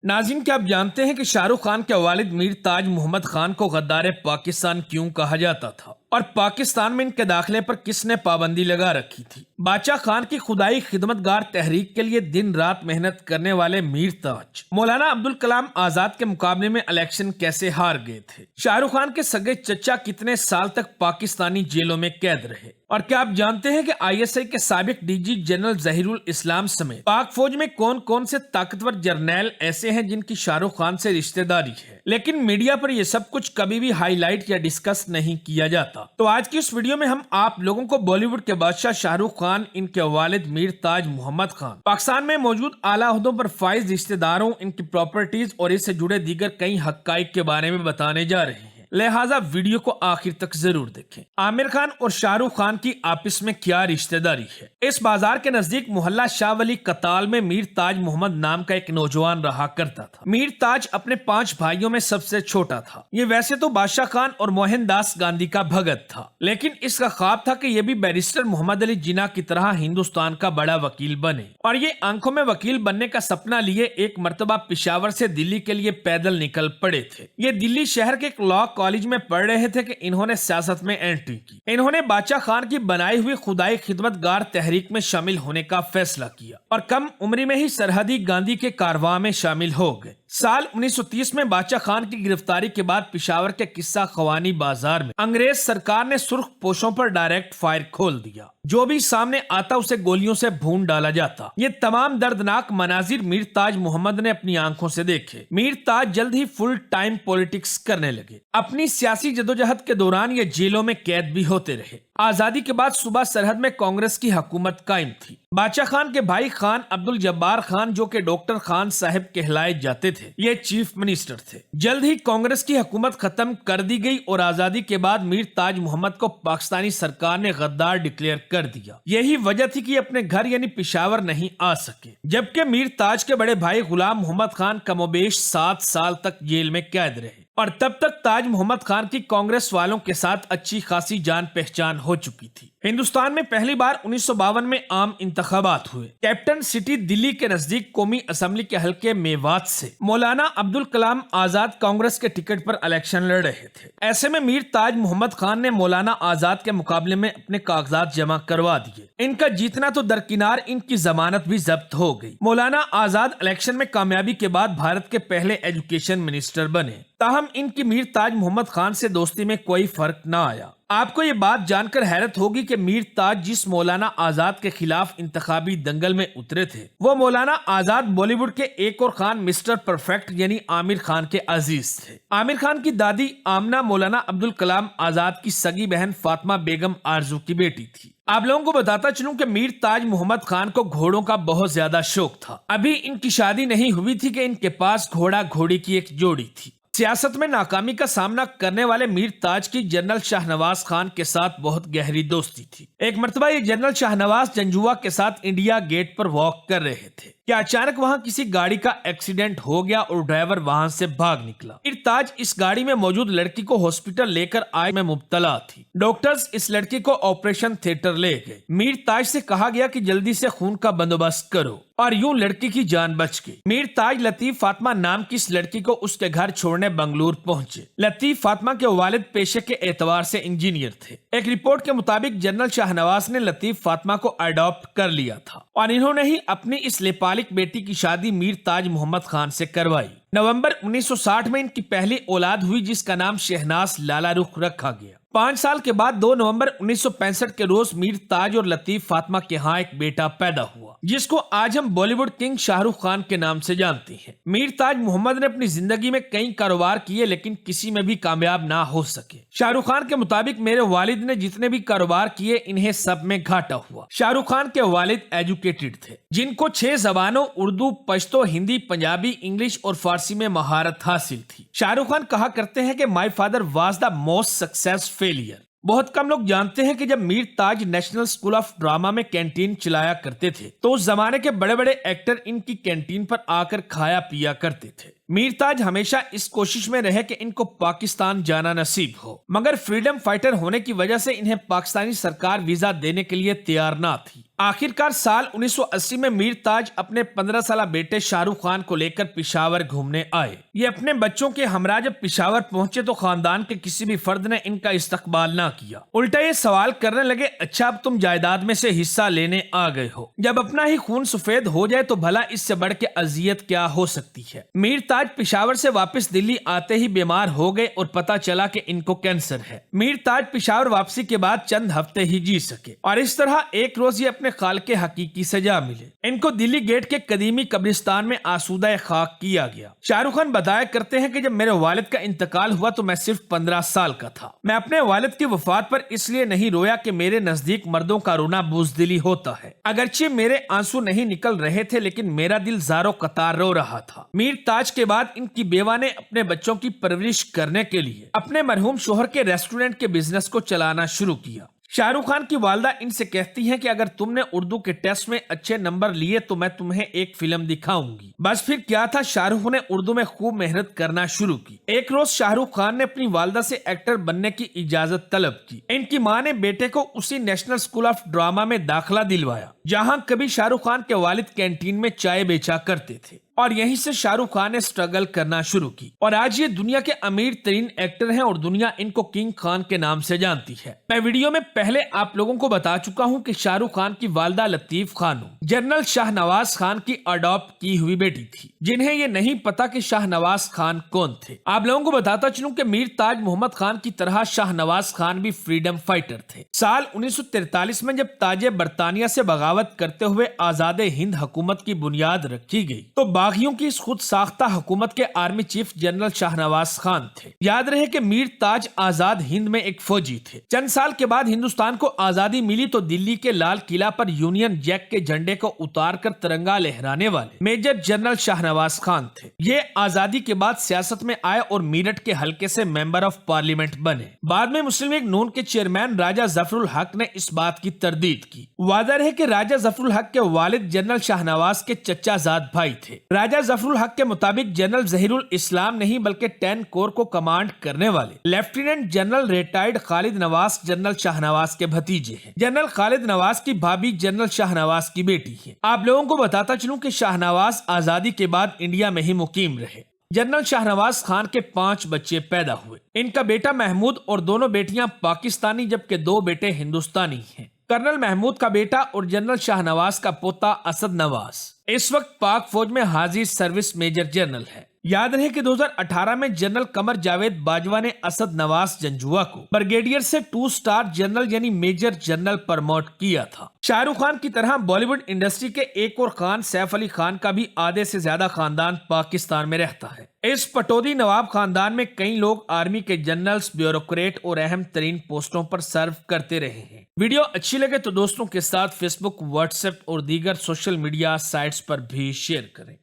नाज़रीन, क्या आप जानते हैं कि शाहरुख खान के वालिद मीर ताज मोहम्मद खान को गद्दार पाकिस्तान क्यों कहा जाता था और पाकिस्तान में इनके दाखिले पर किसने पाबंदी लगा रखी थी। बादशाह खान की खुदाई खिदमतगार तहरीक के लिए दिन रात मेहनत करने वाले मीर ताज मौलाना अब्दुल कलाम आजाद के मुकाबले में इलेक्शन कैसे हार गए थे। शाहरुख खान के सगे चचा कितने साल तक पाकिस्तानी जेलों में कैद रहे और क्या आप जानते हैं कि ISI के साबिक DG जनरल जहीरुल इस्लाम समेत पाक फौज में कौन कौन से ताकतवर जर्नैल ऐसे हैं जिनकी शाहरुख खान से रिश्तेदारी है, लेकिन मीडिया पर यह सब कुछ कभी भी हाईलाइट या डिस्कस नहीं किया जाता। तो आज की इस वीडियो में हम आप लोगों को बॉलीवुड के बादशाह शाहरुख खान, इनके वालिद मीर ताज मोहम्मद खान, पाकिस्तान में मौजूद आला ओहदों पर फाइज रिश्तेदारों, इनकी प्रॉपर्टीज और इससे जुड़े दीगर कई हक्काइक के बारे में बताने जा रहे हैं, लिहाजा वीडियो को आखिर तक जरूर देखें। आमिर खान और शाहरुख खान की आपस में क्या रिश्तेदारी है। इस बाजार के नजदीक मोहल्ला शाह वली कताल में मीर ताज मोहम्मद नाम का एक नौजवान रहा करता था। मीर ताज अपने 5 भाइयों में सबसे छोटा था। ये वैसे तो बादशाह खान और मोहनदास गांधी का भगत था, लेकिन इसका ख्वाब था कि ये भी बैरिस्टर मोहम्मद अली जिन्ना की तरह हिंदुस्तान का बड़ा वकील बने और ये आंखों में वकील बनने का सपना लिए एक मर्तबा पिशावर से दिल्ली के लिए पैदल निकल पड़े थे। ये दिल्ली शहर के एक लॉ कॉलेज में पढ़ रहे थे कि इन्होंने सियासत में एंट्री की। इन्होंने बादशाह खान की बनाई हुई खुदाई खिदमतगार तहरीक में शामिल होने का फैसला किया और कम उम्र में ही सरहदी गांधी के कारवां में शामिल हो गए। साल 1930 में बादशाह खान की गिरफ्तारी के बाद पिशावर के किस्सा खवानी बाजार में अंग्रेज सरकार ने सुर्ख पोशों पर डायरेक्ट फायर खोल दिया। जो भी सामने आता उसे गोलियों से भून डाला जाता। ये तमाम दर्दनाक मनाजिर मीर ताज मोहम्मद ने अपनी आंखों से देखे। मीर ताज जल्द ही फुल टाइम पॉलिटिक्स करने लगे। अपनी सियासी जदोजहद के दौरान ये जेलों में कैद भी होते रहे। आजादी के बाद सूबा सरहद में कांग्रेस की हुकूमत कायम थी। बादशाह खान के भाई खान अब्दुल जब्बार खान, जो कि डॉक्टर खान साहब कहलाए जाते थे, ये चीफ मिनिस्टर थे। जल्द ही कांग्रेस की हुकूमत खत्म कर दी गई और आजादी के बाद मीर ताज मोहम्मद को पाकिस्तानी सरकार ने गद्दार डिक्लेयर कर दिया। यही वजह थी कि अपने घर यानी पिशावर नहीं आ सके, जबकि मीर ताज के बड़े भाई गुलाम मोहम्मद खान कमोबेश 7 साल तक जेल में कैद रहे और तब तक ताज मोहम्मद खान की कांग्रेस वालों के साथ अच्छी खासी जान पहचान हो चुकी थी। हिंदुस्तान में पहली बार 1952 में आम इंतखाबात हुए। कैप्टन सिटी दिल्ली के नजदीक कौमी असेंबली के हल्के मेवात से मौलाना अब्दुल कलाम आजाद कांग्रेस के टिकट पर इलेक्शन लड़ रहे थे। ऐसे में मीर ताज मोहम्मद खान ने मौलाना आजाद के मुकाबले में अपने कागजात जमा करवा दिए। इनका जीतना तो दरकिनार, इनकी जमानत भी जब्त हो गई। मौलाना आजाद इलेक्शन में कामयाबी के बाद भारत के पहले एजुकेशन मिनिस्टर बने। ताहम इनकी मीर ताज मोहम्मद खान से दोस्ती में कोई फर्क न आया। आपको ये बात जानकर हैरत होगी कि मीर ताज जिस मौलाना आजाद के खिलाफ इंतखाबी दंगल में उतरे थे, वो मौलाना आजाद बॉलीवुड के एक और खान मिस्टर परफेक्ट यानी आमिर खान के अजीज थे। आमिर खान की दादी आमना मौलाना अब्दुल कलाम आजाद की सगी बहन फातिमा बेगम आरजू की बेटी थी। आप लोगों को बताता चलूं कि मीर ताज मोहम्मद खान को घोड़ों का बहुत ज्यादा शौक था। अभी इनकी शादी नहीं हुई थी कि इनके पास घोड़ा घोड़ी की एक जोड़ी थी। सियासत में नाकामी का सामना करने वाले मीर ताज की जनरल शाहनवाज खान के साथ बहुत गहरी दोस्ती थी। एक मर्तबा ये जनरल शाहनवाज जंजुआ के साथ इंडिया गेट पर वॉक कर रहे थे कि अचानक वहां किसी गाड़ी का एक्सीडेंट हो गया और ड्राइवर वहां से भाग निकला। मीर ताज इस गाड़ी में मौजूद लड़की को हॉस्पिटल लेकर आए में मुब्तला थी। डॉक्टर्स इस लड़की को ऑपरेशन थिएटर ले गए। मीर ताज से कहा गया कि जल्दी से खून का बंदोबस्त करो और यूं लड़की की जान बच गई। मीर ताज लतीफ फातिमा नाम की इस लड़की को उसके घर छोड़ने बंगलुरु पहुंचे। लतीफ फातिमा के वालिद पेशे के एतबार से इंजीनियर थे। एक रिपोर्ट के मुताबिक जनरल शाहनवाज ने लतीफ फातिमा को अडॉप्ट कर लिया था और इन्होंने ही अपनी इस लेपालिक बेटी की शादी मीर ताज मोहम्मद खान से करवाई। नवंबर 1960 में इनकी पहली औलाद हुई, जिसका नाम शहनाज लाला रुख रखा गया। 5 साल के बाद 2 नवंबर 1965 के रोज मीर ताज और लतीफ फातिमा के यहाँ एक बेटा पैदा हुआ, जिसको आज हम बॉलीवुड किंग शाहरुख खान के नाम से जानते हैं। मीर ताज मोहम्मद ने अपनी जिंदगी में कई कारोबार किए, लेकिन किसी में भी कामयाब ना हो सके। शाहरुख खान के मुताबिक मेरे वालिद ने जितने भी कारोबार किए, इन्हें सब में घाटा हुआ। शाहरुख खान के वालिद एजुकेटेड थे, जिनको 6 जबानों उर्दू, पश्तो, हिंदी, पंजाबी, इंग्लिश और फारसी में महारत हासिल थी। शाहरुख खान कहा करते हैं कि my father was the most success failure. बहुत कम लोग जानते हैं कि जब मीर ताज नेशनल स्कूल ऑफ ड्रामा में कैंटीन चलाया करते थे, तो उस जमाने के बड़े बड़े एक्टर इनकी कैंटीन पर आकर खाया पिया करते थे। मीर ताज हमेशा इस कोशिश में रहे कि इनको पाकिस्तान जाना नसीब हो, मगर फ्रीडम फाइटर होने की वजह से इन्हें पाकिस्तानी सरकार वीजा देने के लिए तैयार ना थी। आखिरकार साल 1980 में मीर ताज अपने 15 साल बेटे शाहरुख खान को लेकर पिशावर घूमने आए। ये अपने बच्चों के हमरा जब पिशावर पहुंचे तो खानदान के किसी भी फर्द ने इनका इस्तकबाल ना किया। उल्टा ये सवाल करने लगे, अच्छा अब तुम जायदाद में से हिस्सा लेने आ गए हो। जब अपना ही खून सफेद हो जाए तो भला इससे बढ़ के अजियत क्या हो सकती है। मीर ताज पिशावर से वापस दिल्ली आते ही बीमार हो गए और पता चला कि इनको कैंसर है। मीर ताज पिशावर वापसी के बाद चंद हफ्ते ही जी सके और इस तरह एक रोज ये अपने खाल के हकीकी सजा मिले। इनको दिल्ली गेट के कदीमी कब्रिस्तान में आसूदा खाक किया गया। शाहरुख खान बताया करते हैं कि जब मेरे वालिद का इंतकाल हुआ तो मैं सिर्फ 15 साल का था। मैं अपने वालिद की वफात पर इसलिए नहीं रोया कि मेरे नजदीक मर्दों का रोना बुज़दिली होता है। अगरचे मेरे आंसू नहीं निकल रहे थे लेकिन मेरा दिल ज़ारो कतार रो रहा था। मीर ताज के बाद इनकी बेवा ने अपने बच्चों की परवरिश करने के लिए अपने मरहूम शोहर के रेस्टोरेंट के बिजनेस को चलाना शुरू किया। शाहरुख खान की वालदा इनसे कहती हैं कि अगर तुमने उर्दू के टेस्ट में अच्छे नंबर लिए तो मैं तुम्हें एक फिल्म दिखाऊंगी। बस फिर क्या था, शाहरुख ने उर्दू में खूब मेहनत करना शुरू की। एक रोज शाहरुख खान ने अपनी वालदा से एक्टर बनने की इजाजत तलब की। इनकी मां ने बेटे को उसी नेशनल स्कूल ऑफ ड्रामा में दाखिला दिलवाया जहां कभी शाहरुख खान के वालिद कैंटीन में चाय बेचा करते थे और यहीं से शाहरुख खान ने स्ट्रगल करना शुरू की और आज ये दुनिया के अमीर तरीन एक्टर हैं और दुनिया इनको किंग खान के नाम से जानती है। मैं वीडियो में पहले आप लोगों को बता चुका हूं कि शाहरुख खान की वालदा लतीफ खानम जनरल शाहनवाज खान की अडॉप्ट की हुई बेटी थी, जिन्हें ये नहीं पता कि शाहनवाज खान कौन थे। आप लोगों को बताता चलूं कि मीर ताज मोहम्मद खान की तरह शाहनवाज खान भी फ्रीडम फाइटर थे। साल 1943 में जब ताजे बरतानिया से बगावत करते हुए आजाद हिंद हुकूमत की बुनियाद रखी गई तो बागियों की इस खुद साख्ता हुकूमत के army chief general Shahnawaz Khan थे। याद रहे कि मीर ताज आजाद हिंद में एक फौजी थे। चंद साल के बाद हिंदुस्तान को आजादी मिली तो दिल्ली के लाल किला पर यूनियन जैक के झंडे को उतारकर तिरंगा लहराने वाले मेजर जनरल शाहनवाज खान थे। ये आजादी के बाद सियासत में आए और मेरठ के हलके से मेंबर ऑफ पार्लियामेंट बने। बाद में मुस्लिम लीग नून के चेयरमैन राजा जफरुल हक ने इस बात की तरदीद की। वादा रहे कि राजा जफरुल हक के वालिद जनरल शाहनवाज के चचाजाद भाई थे। राजा जफरुल हक के मुताबिक जनरल जहीरुल इस्लाम नहीं बल्कि 10 कोर को कमांड करने वाले lieutenant general retired Khalid Nawaz general Shahnawaz के भतीजे हैं। जनरल खालिद नवाज की भाभी जनरल शाहनवाज की बेटी है। आप लोगों को बताता चलूं कि शाहनवाज आजादी के बाद इंडिया में ही मुकीम रहे। जनरल शाहनवाज खान के 5 बच्चे पैदा हुए। इनका बेटा महमूद और दोनों बेटियां पाकिस्तानी जबकि 2 बेटे हिंदुस्तानी हैं। कर्नल महमूद का बेटा और जनरल शाहनवाज का पोता असद नवाज इस वक्त पाक फौज में हाजिर सर्विस मेजर जनरल है। याद रहे कि 2018 में जनरल कमर जावेद बाजवा ने असद नवाज जंजुआ को ब्रिगेडियर से 2 स्टार जनरल यानी मेजर जनरल प्रमोट किया था। शाहरुख खान की तरह बॉलीवुड इंडस्ट्री के एक और खान सैफ अली खान का भी आधे से ज्यादा खानदान पाकिस्तान में रहता है। इस पटौदी नवाब खानदान में कई लोग आर्मी के जनरल्स, ब्यूरोक्रेट और अहम तरीन पोस्टों पर सर्व करते रहे हैं। वीडियो अच्छी लगे तो दोस्तों के साथ फेसबुक, व्हाट्सएप और दीगर सोशल मीडिया साइट्स पर भी शेयर करें।